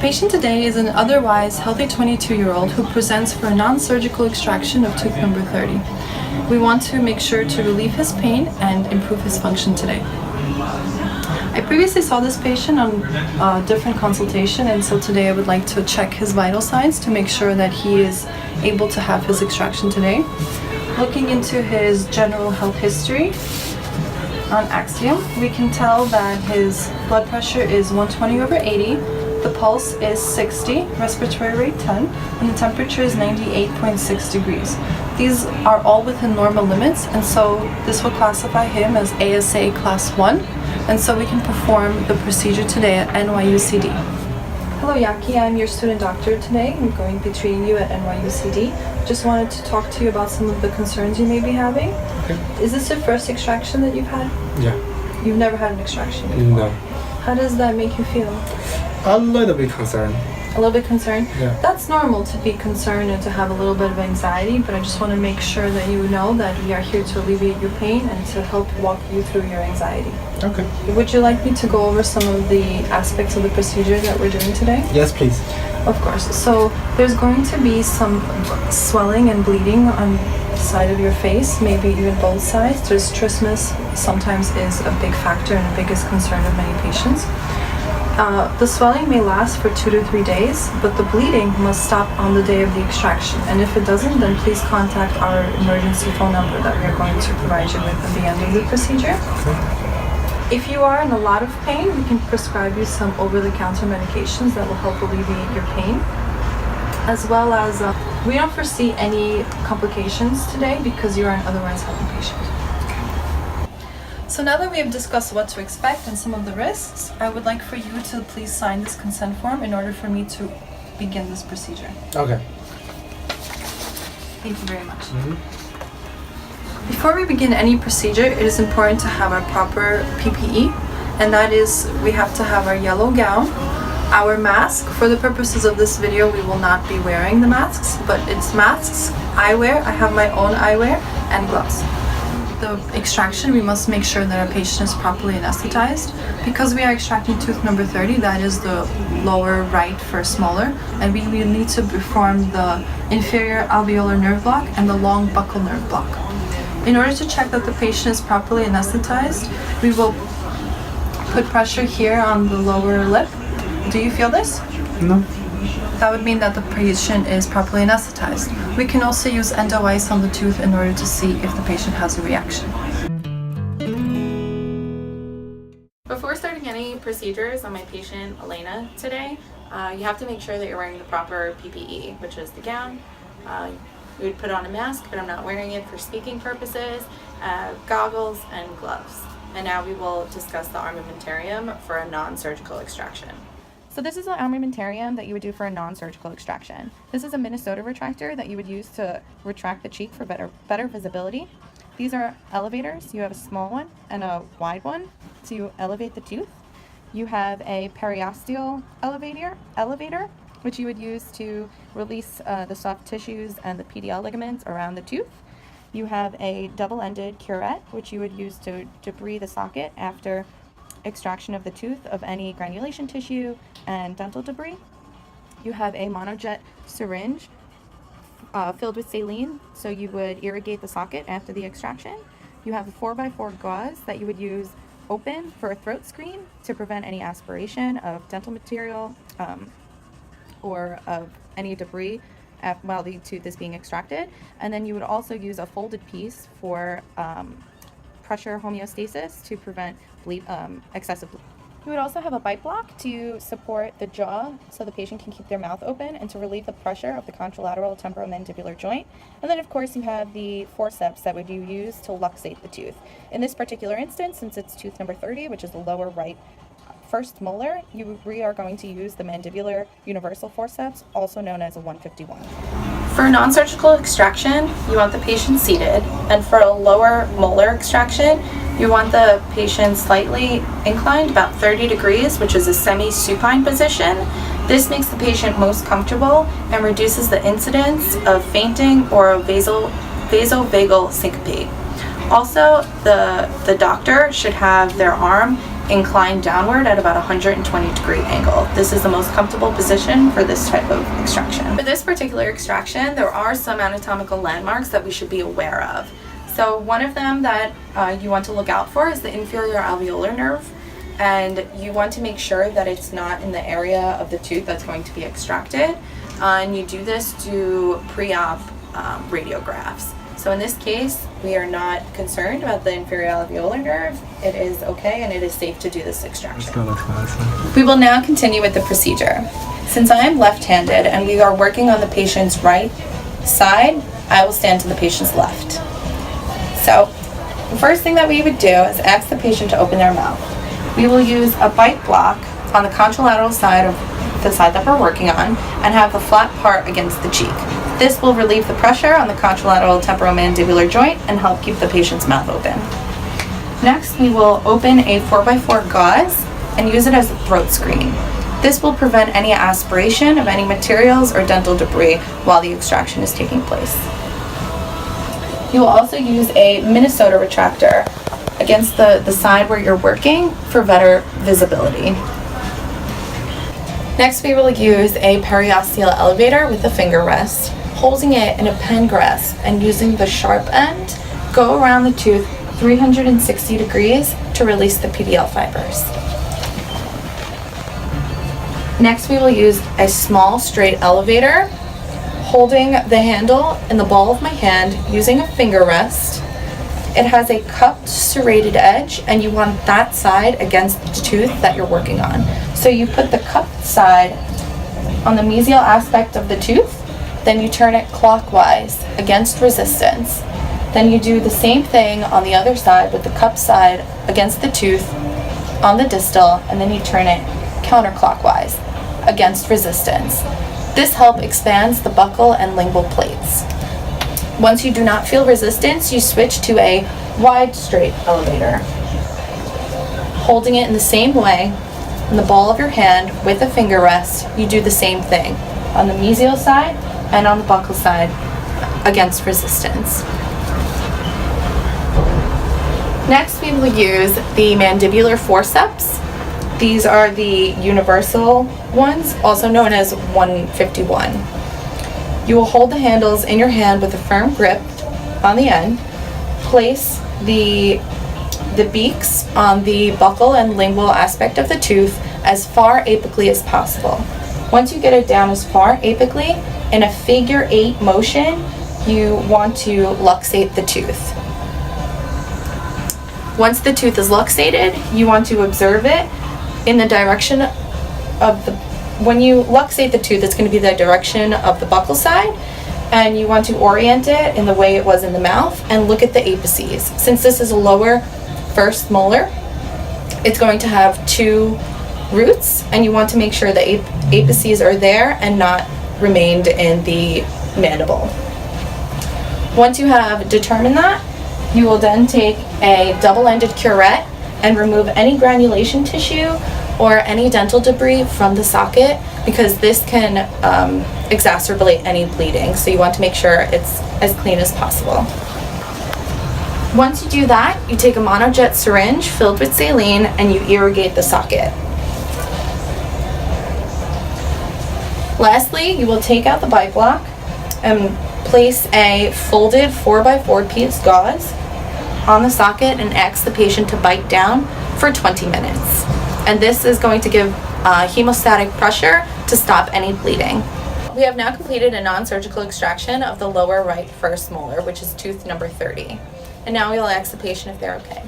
patient today is an otherwise healthy 22-year-old who presents for a non-surgical extraction of tooth number 30. We want to make sure to relieve his pain and improve his function today. I previously saw this patient on a different consultation, and so today I would like to check his vital signs to make sure that he is able to have his extraction today. Looking into his general health history on Axiom, we can tell that his blood pressure is 120/80, the pulse is 60, respiratory rate 10, and the temperature is 98.6 degrees. These are all within normal limits, and so this will classify him as ASA class 1, and so we can perform the procedure today at NYUCD. Hello Yaki, I'm your student doctor today. I'm going to be treating you at NYUCD. Just wanted to talk to you about some of the concerns you may be having. Okay. Is this your first extraction that you've had? Yeah. You've never had an extraction before? No. How does that make you feel? A little bit concerned. A little bit concerned? Yeah. That's normal to be concerned and to have a little bit of anxiety, but I just want to make sure that you know that we are here to alleviate your pain and to help walk you through your anxiety. Okay. Would you like me to go over some of the aspects of the procedure that we're doing today? Yes, please. Of course. So there's going to be some swelling and bleeding on the side of your face, maybe even both sides. There's trismus sometimes is a big factor and the biggest concern of many patients. The swelling may last for 2 to 3 days, but the bleeding must stop on the day of the extraction. And if it doesn't, then please contact our emergency phone number that we are going to provide you with at the end of the procedure. Okay. If you are in a lot of pain, we can prescribe you some over-the-counter medications that will help alleviate your pain. As well as, we don't foresee any complications today because you are an otherwise healthy patient. So now that we have discussed what to expect and some of the risks, I would like for you to please sign this consent form in order for me to begin this procedure. Okay. Thank you very much. Mm-hmm. Before we begin any procedure, it is important to have our proper PPE, and that is we have to have our yellow gown, our mask. For the purposes of this video, we will not be wearing the masks, but it's masks, eyewear, I have my own eyewear, and gloves. The extraction, we must make sure that our patient is properly anesthetized. Because we are extracting tooth number 30, that is the lower right first molar, and we will need to perform the inferior alveolar nerve block and the long buccal nerve block. In order to check that the patient is properly anesthetized, we will put pressure here on the lower lip. Do you feel this? No. That would mean that the patient is properly anesthetized. We can also use endo ice on the tooth in order to see if the patient has a reaction. Before starting any procedures on my patient Elena today, you have to make sure that you're wearing the proper PPE, which is the gown. We would put on a mask, but I'm not wearing it for speaking purposes, goggles, and gloves. And now we will discuss the armamentarium for a non-surgical extraction. So this is an armamentarium that you would do for a non-surgical extraction. This is a Minnesota retractor that you would use to retract the cheek for better visibility. These are elevators. You have a small one and a wide one to elevate the tooth. You have a periosteal elevator, which you would use to release the soft tissues and the PDL ligaments around the tooth. You have a double-ended curette, which you would use to debris the socket after extraction of the tooth of any granulation tissue and dental debris. You have a monojet syringe filled with saline, so you would irrigate the socket after the extraction. You have a 4x4 gauze that you would use open for a throat screen to prevent any aspiration of dental material or of any debris while the tooth is being extracted. And then you would also use a folded piece for pressure homeostasis to prevent excessive bleeding. You would also have a bite block to support the jaw so the patient can keep their mouth open and to relieve the pressure of the contralateral temporomandibular joint. And then of course you have the forceps that would you use to luxate the tooth. In this particular instance, since it's tooth number 30, which is the lower right first molar, we are going to use the mandibular universal forceps, also known as a 151. For a non-surgical extraction, you want the patient seated, and for a lower molar extraction, you want the patient slightly inclined, about 30 degrees, which is a semi-supine position. This makes the patient most comfortable and reduces the incidence of fainting or a vasovagal syncope. Also, the doctor should have their arm incline downward at about a 120-degree angle. This is the most comfortable position for this type of extraction. For this particular extraction, there are some anatomical landmarks that we should be aware of. So one of them that you want to look out for is the inferior alveolar nerve, and you want to make sure that it's not in the area of the tooth that's going to be extracted, and you do this to pre-op radiographs. So in this case, we are not concerned about the inferior alveolar nerve. It is okay and it is safe to do this extraction. We will now continue with the procedure. Since I am left-handed and we are working on the patient's right side, I will stand to the patient's left. So the first thing that we would do is ask the patient to open their mouth. We will use a bite block on the contralateral side of the side that we're working on and have the flat part against the cheek. This will relieve the pressure on the contralateral temporomandibular joint and help keep the patient's mouth open. Next, we will open a 4x4 gauze and use it as a throat screen. This will prevent any aspiration of any materials or dental debris while the extraction is taking place. You will also use a Minnesota retractor against the side where you're working for better visibility. Next, we will use a periosteal elevator with a finger rest, holding it in a pen grasp and using the sharp end, go around the tooth 360 degrees to release the PDL fibers. Next, we will use a small straight elevator, holding the handle in the ball of my hand using a finger rest. It has a cupped serrated edge and you want that side against the tooth that you're working on. So you put the cupped side on the mesial aspect of the tooth, then you turn it clockwise against resistance. Then you do the same thing on the other side with the cupped side against the tooth on the distal, and then you turn it counterclockwise against resistance. This help expands the buccal and lingual plates. Once you do not feel resistance, you switch to a wide straight elevator. Holding it in the same way in the ball of your hand with a finger rest, you do the same thing on the mesial side and on the buccal side against resistance. Next, we will use the mandibular forceps. These are the universal ones, also known as 151. You will hold the handles in your hand with a firm grip on the end. Place the beaks on the buccal and lingual aspect of the tooth as far apically as possible. Once you get it down as far apically, in a figure 8 motion, you want to luxate the tooth. Once the tooth is luxated, you want to observe it in the direction of when you luxate the tooth, it's going to be the direction of the buccal side, and you want to orient it in the way it was in the mouth and look at the apices. Since this is a lower first molar, it's going to have 2 roots, and you want to make sure the apices are there and not remained in the mandible. Once you have determined that, you will then take a double-ended curette and remove any granulation tissue or any dental debris from the socket, because this can exacerbate any bleeding. So you want to make sure it's as clean as possible. Once you do that, you take a monojet syringe filled with saline and you irrigate the socket. Lastly, you will take out the bite block and place a folded 4x4 piece gauze on the socket and ask the patient to bite down for 20 minutes. And this is going to give hemostatic pressure to stop any bleeding. We have now completed a non-surgical extraction of the lower right first molar, which is tooth number 30. And now we will ask the patient if they're okay.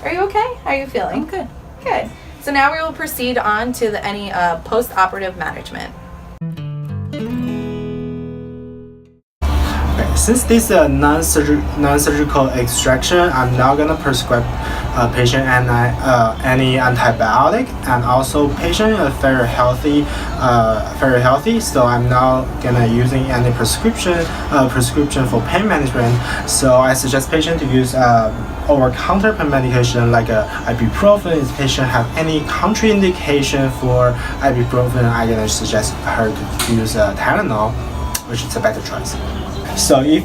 Are you okay? How are you feeling? I'm good. Good. So now we will proceed on to any post-operative management. Since this is a non-surgical extraction, I'm not gonna prescribe patient any antibiotic, and also patient is very healthy. So I'm not gonna using any prescription for pain management. So I suggest patient to use over-counter pain medication like ibuprofen. If patient have any contraindication for ibuprofen, I'm gonna suggest her to use Tylenol, which is a better choice. So if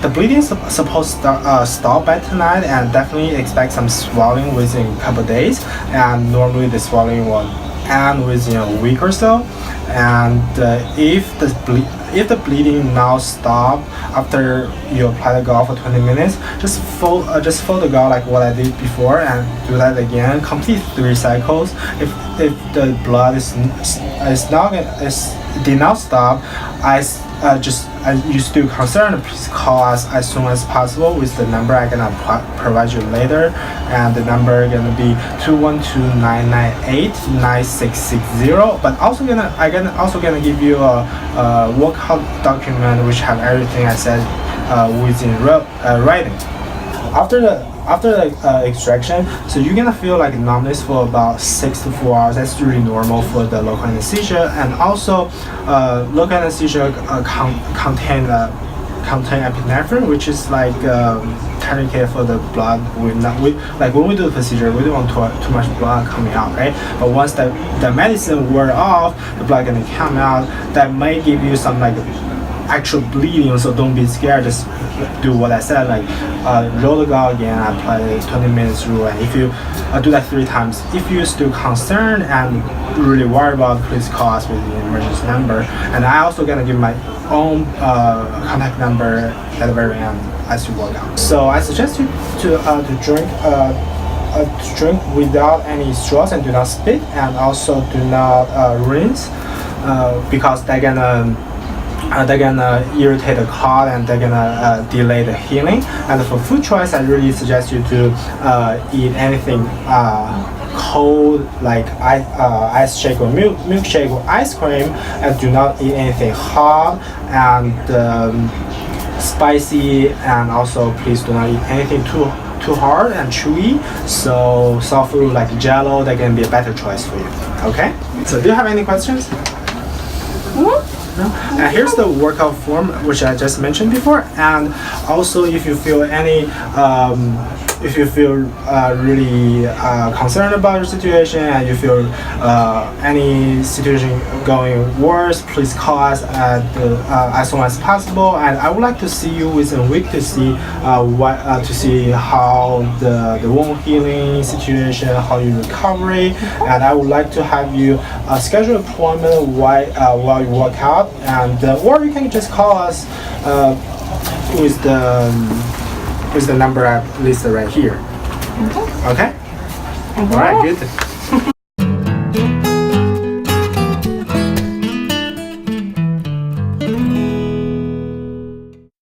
the bleeding is supposed to stop by tonight, and definitely expect some swelling within a couple days. And normally the swelling will end within a week or so. And if the bleeding now stop after you apply the gauze for 20 minutes, just fold the gauze like what I did before, and do that again. Complete 3 cycles. If the blood did not stop, you still concerned, please call us as soon as possible with the number I'm gonna provide you later, and the number gonna be 212-998-9660. But I'm also gonna give you a workout document which have everything I said within writing. After the extraction, so you're gonna feel like numbness for about 6 to 4 hours. That's really normal for the local anesthesia. And also, local anesthesia contain epinephrine, which is like tourniquet for the blood. Like when we do the procedure, we don't want too much blood coming out, right? But once the medicine wear off, the blood gonna come out. That may give you some like actual bleeding, so don't be scared. Just do what I said, like roll the gauze again, apply the 20 minutes rule, and if you do that 3 times. If you're still concerned and really worried about, please call us with the emergency number. And I also gonna give my own contact number at the very end as you walk out. So I suggest you to drink without any straws, and do not spit, and also do not rinse, because they're gonna irritate the clot, and they're gonna delay the healing. And for food choice, I really suggest you to eat anything cold, like ice shake or milkshake or ice cream, and do not eat anything hot and spicy. And also please do not eat anything too hard and chewy. So soft food like Jello, that can be a better choice for you. Okay, so do you have any questions? No? And here's the workout form which I just mentioned before. And also, if you feel any really concerned about your situation, and you feel any situation going worse, please call us as soon as possible. And I would like to see you within a week to see how the wound healing situation, how you recovery. And I would like to have you schedule an appointment while you work out, and or you can just call us with the number I listed right here. Okay? All right, good.